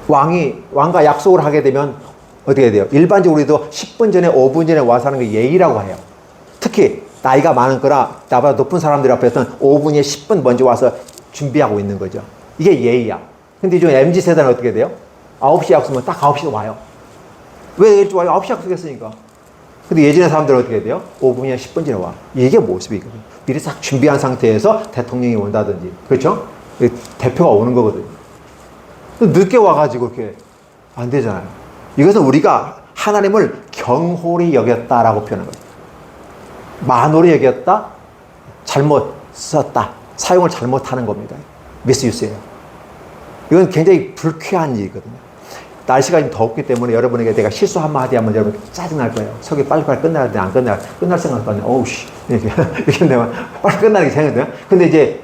S1: 왕과 약속을 하게 되면 어떻게 돼요? 일반적으로 우리도 10분 전에 5분 전에 와서 하는 게 예의라고 해요. 특히 나이가 많은 거나 나보다 높은 사람들 앞에서는 5분에 10분 먼저 와서 준비하고 있는 거죠. 이게 예의야. 근데 요즘 MZ세대는 어떻게 돼요? 9시 약속하면 딱 9시에 와요. 왜 일찍 와요? 9시 약속했으니까. 근데 예전에 사람들은 어떻게 돼요? 5분이나 10분 전에 와. 이게 모습이거든요. 미리 싹 준비한 상태에서 대통령이 온다든지. 그렇죠? 대표가 오는 거거든요. 늦게 와가지고 그렇게 안 되잖아요. 이것은 우리가 하나님을 경홀히 여겼다라고 표현한 거예요. 만홀히 여겼다, 잘못 썼다, 사용을 잘못하는 겁니다. 미스유스예요. 이건 굉장히 불쾌한 일이거든요. 날씨가 좀 덥기 때문에 여러분에게 내가 실수 한마디 하면 여러분 짜증날 거예요. 석이 빨리빨리 끝나야 되는데 안 끝날 생각도 안 해. 어우, 씨. 이렇게 되면 빨리 끝나는 게 생각돼요. 근데 이제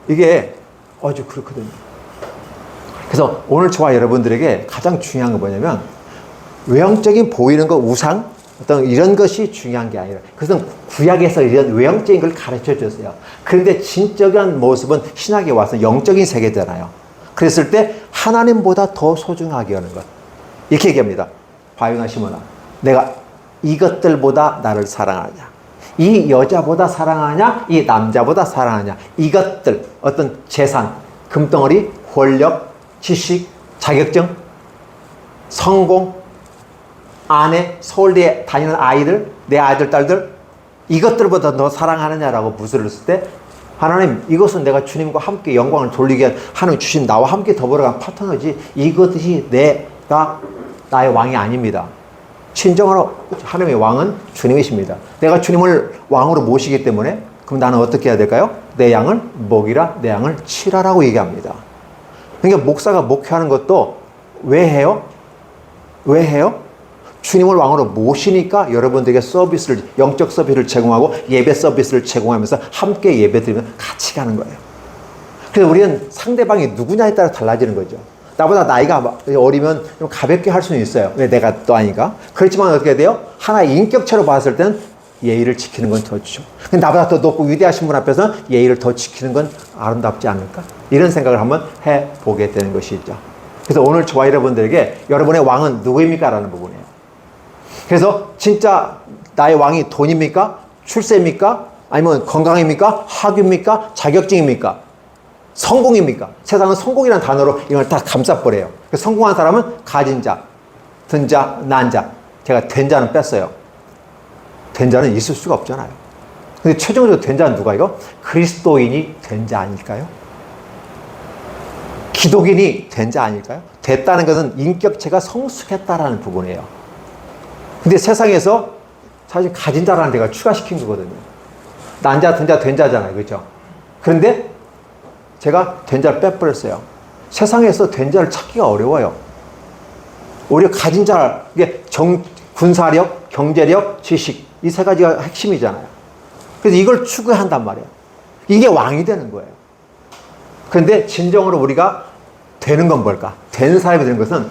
S1: 이게 좀 그렇거든요. 그래서 오늘 저와 여러분들에게 가장 중요한 건 뭐냐면 외형적인 보이는 것, 우상, 어떤 이런 것이 중요한 게 아니라 그것은 구약에서 이런 외형적인 걸 가르쳐 줬어요. 그런데 진정한 모습은 신학에 와서 영적인 세계잖아요. 그랬을 때 하나님보다 더 소중하게 하는 것. 이렇게 얘기합니다. 바요나 시모나. 내가 이것들보다 나를 사랑하냐. 이 여자보다 사랑하냐. 이 남자보다 사랑하냐. 이것들, 어떤 재산, 금덩어리, 권력, 지식, 자격증, 성공, 아내, 서울대에 다니는 아이들, 내 아이들, 딸들, 이것들보다 더 사랑하느냐라고 물었을 때 하나님, 이것은 내가 주님과 함께 영광을 돌리게 위한 하나님 주신 나와 함께 더불어간 파트너지 이것이 나의 왕이 아닙니다. 진정으로 하나님의 왕은 주님이십니다. 내가 주님을 왕으로 모시기 때문에 그럼 나는 어떻게 해야 될까요? 내 양을 먹이라, 내 양을 치라라고 얘기합니다. 그러니까 목사가 목회하는 것도 왜 해요? 왜 해요? 주님을 왕으로 모시니까 여러분들에게 서비스를, 영적 서비스를 제공하고 예배 서비스를 제공하면서 함께 예배 드리면 같이 가는 거예요. 그래서 우리는 상대방이 누구냐에 따라 달라지는 거죠. 나보다 나이가 어리면 좀 가볍게 할 수는 있어요. 왜 내가 또 아니까. 그렇지만 어떻게 돼요? 하나의 인격체로 봤을 때는 예의를 지키는 건 더 좋죠. 근데 나보다 더 높고 위대하신 분 앞에서는 예의를 더 지키는 건 아름답지 않을까? 이런 생각을 한번 해보게 되는 것이죠. 그래서 오늘 저와 여러분들에게 여러분의 왕은 누구입니까? 라는 부분이에요. 그래서 진짜 나의 왕이 돈입니까? 출세입니까? 아니면 건강입니까? 학위입니까? 자격증입니까? 성공입니까? 세상은 성공이라는 단어로 이걸 다 감싸버려요. 성공한 사람은 가진 자, 든 자, 난 자. 제가 된 자는 뺐어요. 된 자는 있을 수가 없잖아요. 근데 최종적으로 된 자는 누가 이거? 그리스도인이 된 자 아닐까요? 기독인이 된 자 아닐까요? 됐다는 것은 인격체가 성숙했다라는 부분이에요. 근데 세상에서 사실 가진 자라는 데가 추가시킨 거거든요. 난자, 든자, 된 자잖아요. 그렇죠? 그런데 제가 된 자를 빼버렸어요. 세상에서 된 자를 찾기가 어려워요. 오히려 가진 자, 이게 군사력, 경제력, 지식, 이 세 가지가 핵심이잖아요. 그래서 이걸 추구한단 말이에요. 이게 왕이 되는 거예요. 그런데 진정으로 우리가 되는 건 뭘까? 된 사람이 되는 것은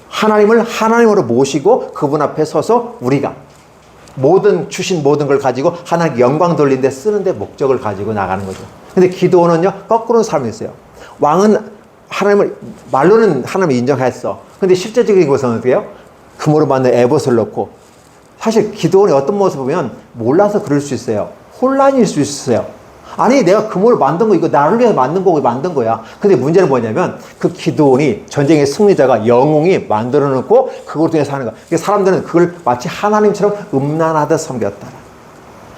S1: 하나님을 하나님으로 모시고 그분 앞에 서서 우리가 주신 모든 걸 가지고 하나님께 영광 돌리는데 쓰는데 목적을 가지고 나가는 거죠. 근데 기도원은요, 거꾸로 삶이 있어요. 왕은 하나님을, 말로는 하나님을 인정했어. 근데 실제적인 것은 어떻게 해요? 금으로 만든 에봇을 넣고, 사실 기도원의 어떤 모습을 보면 몰라서 그럴 수 있어요. 혼란일 수 있어요. 아니, 내가 금을 만든 거, 이거 나를 위해서 만든 거야. 근데 문제는 뭐냐면, 그 기도원이 전쟁의 승리자가 영웅이 만들어 놓고, 그걸 통해서 사는 거야. 사람들은 그걸 마치 하나님처럼 음란하듯 섬겼다.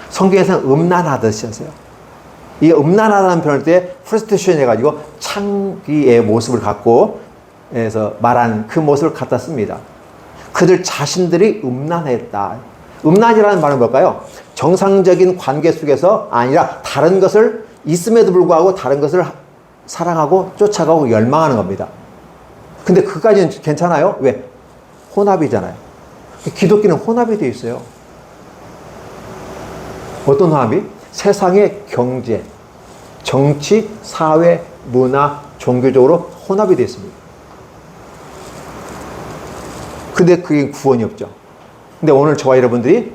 S1: 성경에서는 음란하듯이 하세요. 이 음란하다는 표현을 때, 프레스티션 해가지고, 창기의 모습을 갖고, 해서 말한 그 모습을 갖다 씁니다. 그들 자신들이 음란했다. 음란이라는 말은 뭘까요? 정상적인 관계 속에서 아니라 다른 것을 있음에도 불구하고 다른 것을 사랑하고 쫓아가고 열망하는 겁니다. 근데 그까지는 괜찮아요? 왜? 혼합이잖아요. 기독교는 혼합이 되어 있어요. 어떤 혼합이? 세상의 경제, 정치, 사회, 문화, 종교적으로 혼합이 되어 있습니다. 근데 그게 구원이 없죠. 근데 오늘 저와 여러분들이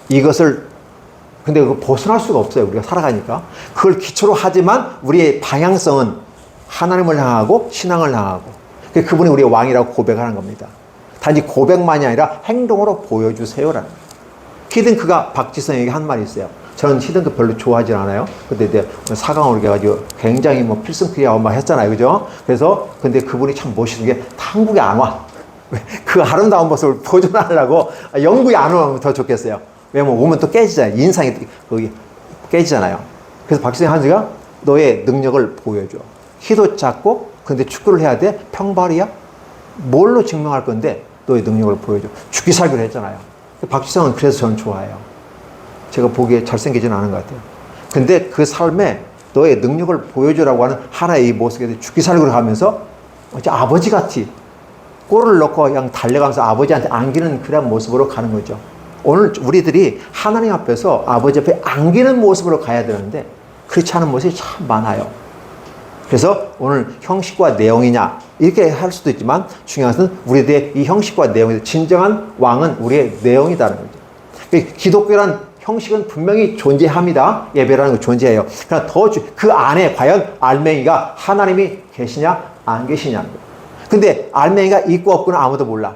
S1: 이것을 근데 그거 벗어날 수가 없어요. 우리가 살아가니까. 그걸 기초로 하지만 우리의 방향성은 하나님을 향하고 신앙을 향하고 그분이 우리의 왕이라고 고백하는 겁니다. 단지 고백만이 아니라 행동으로 보여주세요라는 거예요. 히든크가 박지성에게 한 말이 있어요. 저는 히든크 별로 좋아하지 않아요. 근데 이제 사강으로 해가지고 굉장히 뭐 필승필이하고 막 했잖아요. 그죠? 그래서 근데 그분이 참 멋있는 게 한국에 안 와. 그 아름다운 모습을 보존하려고 영국에 안 오면 더 좋겠어요. 왜냐면 오면 또 깨지잖아요. 인상이 거기 깨지잖아요. 그래서 박지성 한지가 너의 능력을 보여줘. 키도 작고 근데 축구를 해야 돼? 평발이야? 뭘로 증명할 건데 너의 능력을 보여줘. 죽기 살기로 했잖아요. 박지성은 그래서 저는 좋아해요. 제가 보기에 잘생기지는 않은 것 같아요. 근데 그 삶에 너의 능력을 보여주라고 하는 하나의 이 모습에 죽기 살기로 하면서 아버지같이 골을 넣고 그냥 달려가면서 아버지한테 안기는 그런 모습으로 가는 거죠. 오늘 우리들이 하나님 앞에서 아버지 앞에 안기는 모습으로 가야 되는데 그렇지 않은 모습이 참 많아요. 그래서 오늘 형식과 내용이냐 이렇게 할 수도 있지만 중요한 것은 우리들의 이 형식과 내용이 진정한 왕은 우리의 내용이다는 거죠. 기독교란 형식은 분명히 존재합니다. 예배라는 거 존재해요. 그러나 더 그 안에 과연 알맹이가 하나님이 계시냐 안 계시냐는 거예요. 근데 알맹이가 있고 없고는 아무도 몰라.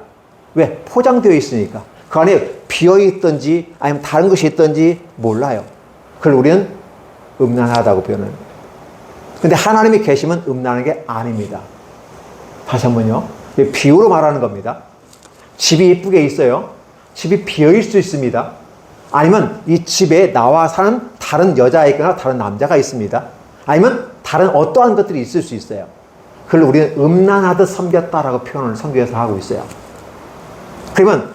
S1: 왜? 포장되어 있으니까. 그 안에 비어있든지 아니면 다른 것이 있든지 몰라요. 그걸 우리는 음란하다고 표현해요. 근데 하나님이 계시면 음란한 게 아닙니다. 다시 한번요. 비유로 말하는 겁니다. 집이 이쁘게 있어요. 집이 비어있을 수 있습니다. 아니면 이 집에 나와 사는 다른 여자가 있거나 다른 남자가 있습니다. 아니면 다른 어떠한 것들이 있을 수 있어요. 그걸 우리는 음란하듯 섬겼다라고 표현을 성경에서 하고 있어요. 그러면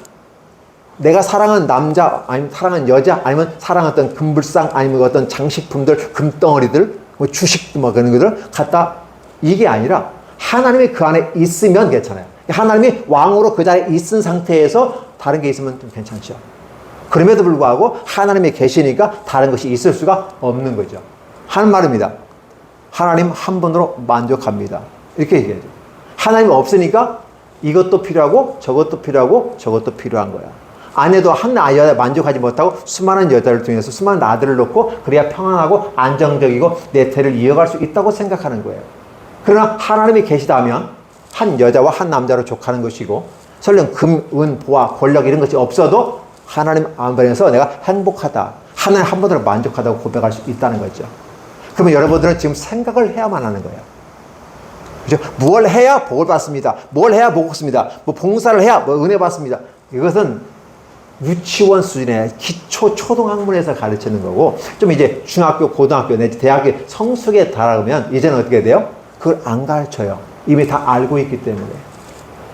S1: 내가 사랑하는 남자, 아니면 사랑하는 여자, 아니면 사랑하는 어떤 금불상, 아니면 어떤 장식품들, 금덩어리들, 뭐 주식, 뭐 그런 것들 갖다 이게 아니라 하나님이 그 안에 있으면 괜찮아요. 하나님이 왕으로 그 자리에 있은 상태에서 다른 게 있으면 좀 괜찮죠. 그럼에도 불구하고 하나님이 계시니까 다른 것이 있을 수가 없는 거죠. 하는 말입니다. 하나님 한 분으로 만족합니다. 이렇게 얘기하죠. 하나님이 없으니까 이것도 필요하고 저것도 필요하고 저것도 필요한 거야. 아내도 한 여자에 만족하지 못하고 수많은 여자를 통해서 수많은 아들을 놓고 그래야 평안하고 안정적이고 내 태를 이어갈 수 있다고 생각하는 거예요. 그러나 하나님이 계시다면 한 여자와 한 남자로 족하는 것이고 설령 금, 은, 보아, 권력 이런 것이 없어도 하나님 안에서 내가 행복하다. 하나님 한 번으로 만족하다고 고백할 수 있다는 거죠. 그러면 여러분들은 지금 생각을 해야만 하는 거예요. 그죠? 뭘 해야 복을 받습니다. 뭘 해야 복 얻습니다. 뭐 봉사를 해야 뭐 은혜 받습니다. 이것은 유치원 수준의 기초 초등학문에서 가르치는 거고 좀 이제 중학교, 고등학교, 내지 대학교 성숙에 달하면 이제는 어떻게 돼요? 그걸 안 가르쳐요. 이미 다 알고 있기 때문에.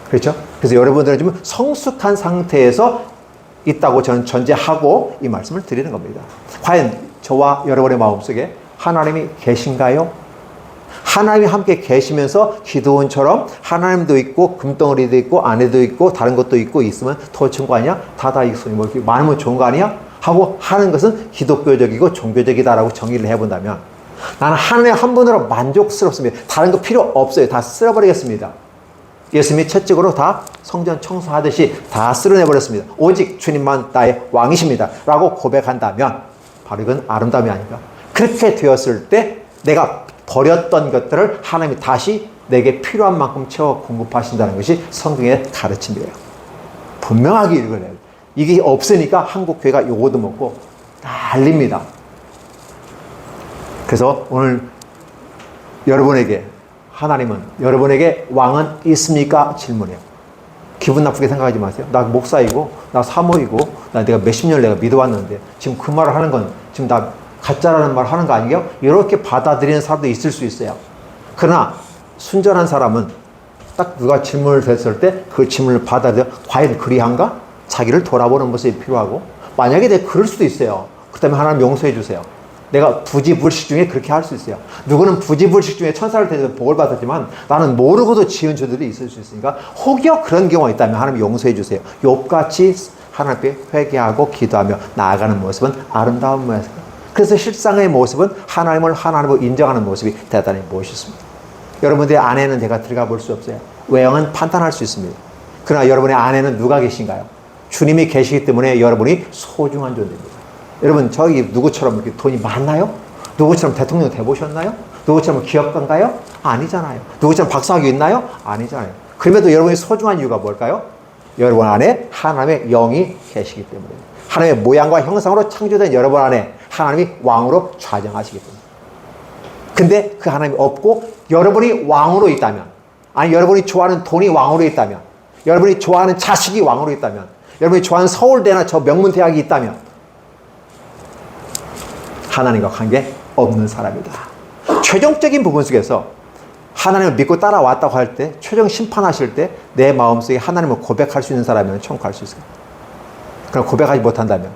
S1: 그렇죠? 그래서 여러분들은 지금 성숙한 상태에서 있다고 저는 전제하고 이 말씀을 드리는 겁니다. 과연 저와 여러분의 마음속에 하나님이 계신가요? 하나님이 함께 계시면서 기도원처럼 하나님도 있고 금덩어리도 있고 아내도 있고 다른 것도 있고 있으면 더 좋은 거 아니야? 다다 있으니 뭐 많으면 좋은 거 아니야? 하고 하는 것은 기독교적이고 종교적이다라고 정의를 해본다면 나는 하나님 한 분으로 만족스럽습니다. 다른 거 필요 없어요. 다 쓸어버리겠습니다. 예수님이 채찍으로 다 성전 청소하듯이 다 쓸어내버렸습니다. 오직 주님만 나의 왕이십니다. 라고 고백한다면 바로 이건 아름다움이 아닌가. 그렇게 되었을 때 내가 버렸던 것들을 하나님이 다시 내게 필요한 만큼 채워 공급하신다는 것이 성경의 가르침이에요. 분명하게 읽어야 돼요. 이게 없으니까 한국 교회가 요거도 먹고 난립니다. 그래서 오늘 여러분에게 하나님은 여러분에게 왕은 있습니까? 질문이에요. 기분 나쁘게 생각하지 마세요. 나 목사이고 나 사모이고 내가 몇십 년을 내가 믿어왔는데 지금 그 말을 하는 건 지금 나 가짜라는 말 하는 거 아니에요? 이렇게 받아들이는 사람도 있을 수 있어요. 그러나 순전한 사람은 딱 누가 질문을 했을 때 그 질문을 받아들여 과연 그리한가? 자기를 돌아보는 모습이 필요하고 만약에 내가 그럴 수도 있어요. 그렇다면 하나님 용서해 주세요. 내가 부지불식 중에 그렇게 할 수 있어요. 누구는 부지불식 중에 천사를 대해서 복을 받았지만 나는 모르고도 지은 죄들이 있을 수 있으니까 혹여 그런 경우가 있다면 하나님 용서해 주세요. 욥같이 하나님 앞에 회개하고 기도하며 나아가는 모습은 아름다운 모습입니다. 그래서 실상의 모습은 하나님을 하나님으로 인정하는 모습이 대단히 멋있습니다. 여러분들의 안에는 제가 들어가 볼 수 없어요. 외형은 판단할 수 있습니다. 그러나 여러분의 안에는 누가 계신가요? 주님이 계시기 때문에 여러분이 소중한 존재입니다. 여러분, 저기 누구처럼 이렇게 돈이 많나요? 누구처럼 대통령 돼보셨나요? 누구처럼 기업가인가요? 아니잖아요. 누구처럼 박사학위 있나요? 아니잖아요. 그럼에도 여러분이 소중한 이유가 뭘까요? 여러분 안에 하나님의 영이 계시기 때문에, 하나님의 모양과 형상으로 창조된 여러분 안에 하나님이 왕으로 좌정하시기 때문에. 근데 그 하나님이 없고 여러분이 왕으로 있다면, 아니 여러분이 좋아하는 돈이 왕으로 있다면, 여러분이 좋아하는 자식이 왕으로 있다면, 여러분이 좋아하는 서울대나 저 명문대학이 있다면 하나님과 관계 없는 사람이다. 최종적인 부분 속에서 하나님을 믿고 따라왔다고 할 때, 최종 심판하실 때 내 마음속에 하나님을 고백할 수 있는 사람이면 천국할 수 있어요. 그럼 고백하지 못한다면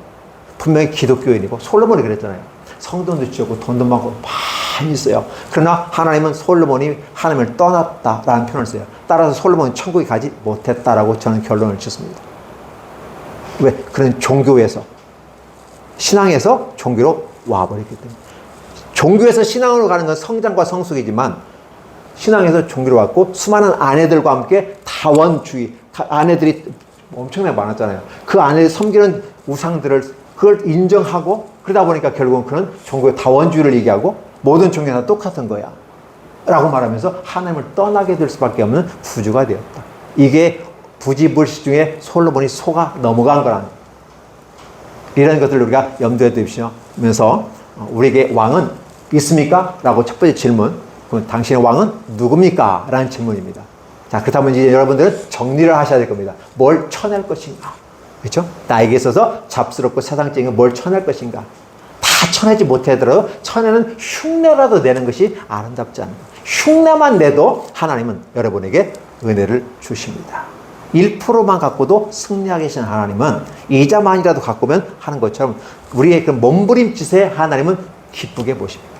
S1: 분명히 기독교인이고, 솔로몬이 그랬잖아요. 성돈도 지었고 돈도 많고 많이 있어요. 그러나 하나님은 솔로몬이 하나님을 떠났다라는 표현을 써요. 따라서 솔로몬은 천국에 가지 못했다라고 저는 결론을 짓습니다. 왜? 그런 종교에서, 신앙에서 종교로 와버렸기 때문에. 종교에서 신앙으로 가는 건 성장과 성숙이지만, 신앙에서 종교로 왔고 수많은 아내들과 함께 다원주의, 아내들이 엄청나게 많았잖아요. 그 아내들이 섬기는 우상들을 그걸 인정하고, 그러다 보니까 결국은 그런 종교의 다원주의를 얘기하고 모든 종교는 다 똑같은 거야 라고 말하면서 하나님을 떠나게 될 수밖에 없는 부주가 되었다. 이게 부지불식 중에 솔로몬이 속아 넘어간 거라는, 이런 것들을 우리가 염두에 두시면서 우리에게 왕은 있습니까? 라고 첫 번째 질문, 그럼 당신의 왕은 누굽니까? 라는 질문입니다. 자, 그렇다면 이제 여러분들은 정리를 하셔야 될 겁니다. 뭘 쳐낼 것인가? 그렇죠? 나에게 있어서 잡스럽고 세상적인 뭘 쳐낼 것인가? 다 쳐내지 못하더라도 쳐내는 흉내라도 내는 것이 아름답지 않은가? 흉내만 내도 하나님은 여러분에게 은혜를 주십니다. 1%만 갖고도 승리하게 계신 하나님은 이자만이라도 갖고면 하는 것처럼 우리의 그 몸부림짓에 하나님은 기쁘게 보십니다.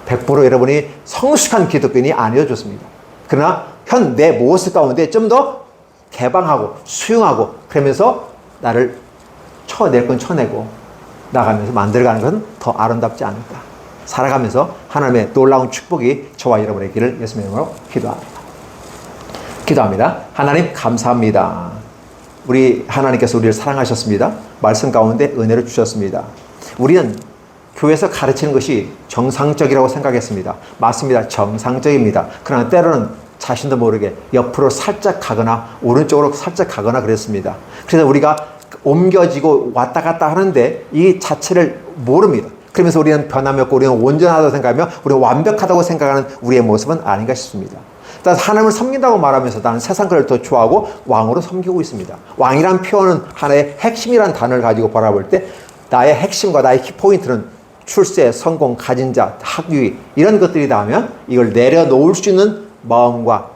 S1: 100% 여러분이 성숙한 기독교인이 아니어도 좋습니다. 그러나 현 내 모습 가운데 좀 더 개방하고 수용하고, 그러면서 나를 쳐낼 건 쳐내고 나가면서 만들어가는 것은 더 아름답지 않을까. 살아가면서 하나님의 놀라운 축복이 저와 여러분의 길을 예수님의 이름으로 기도합니다. 하나님 감사합니다. 우리 하나님께서 우리를 사랑하셨습니다. 말씀 가운데 은혜를 주셨습니다. 우리는 교회에서 가르치는 것이 정상적이라고 생각했습니다. 맞습니다. 정상적입니다. 그러나 때로는 자신도 모르게 옆으로 살짝 가거나 오른쪽으로 살짝 가거나 그랬습니다. 그래서 우리가 옮겨지고 왔다 갔다 하는데 이 자체를 모릅니다. 그러면서 우리는 변함이 없고 우리는 온전하다고 생각하며 우리는 완벽하다고 생각하는 우리의 모습은 아닌가 싶습니다. 따라서 하나님을 섬긴다고 말하면서 나는 세상 것을 더 좋아하고 왕으로 섬기고 있습니다. 왕이란 표현은 하나의 핵심이라는 단어를 가지고 바라볼 때 나의 핵심과 나의 키포인트는 출세, 성공, 가진 자, 학위 이런 것들이다 하면 이걸 내려놓을 수 있는 마음과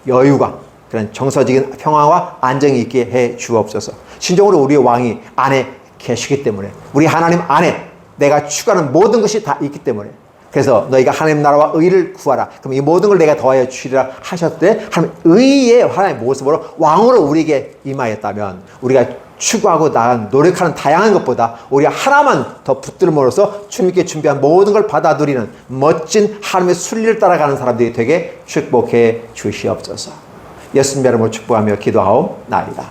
S1: 여유가, 그런 정서적인 평화와 안정이 있게 해 주옵소서. 신종으로 우리의 왕이 안에 계시기 때문에, 우리 하나님 안에 내가 추구하는 모든 것이 다 있기 때문에, 그래서 너희가 하나님 나라와 의를 구하라. 그럼 이 모든 걸 내가 더하여 주리라 하셨을 때 하나님 의의 하나님의 모습으로 왕으로 우리에게 임하였다면, 우리가 추구하고 나간 노력하는 다양한 것보다 우리가 하나만 더 붙들음으로써 주님께 준비한 모든 걸 받아들이는 멋진 하나님의 순리를 따라가는 사람들이 되게 축복해 주시옵소서. 예수님 이름으로 축복하며 기도하옵나이다.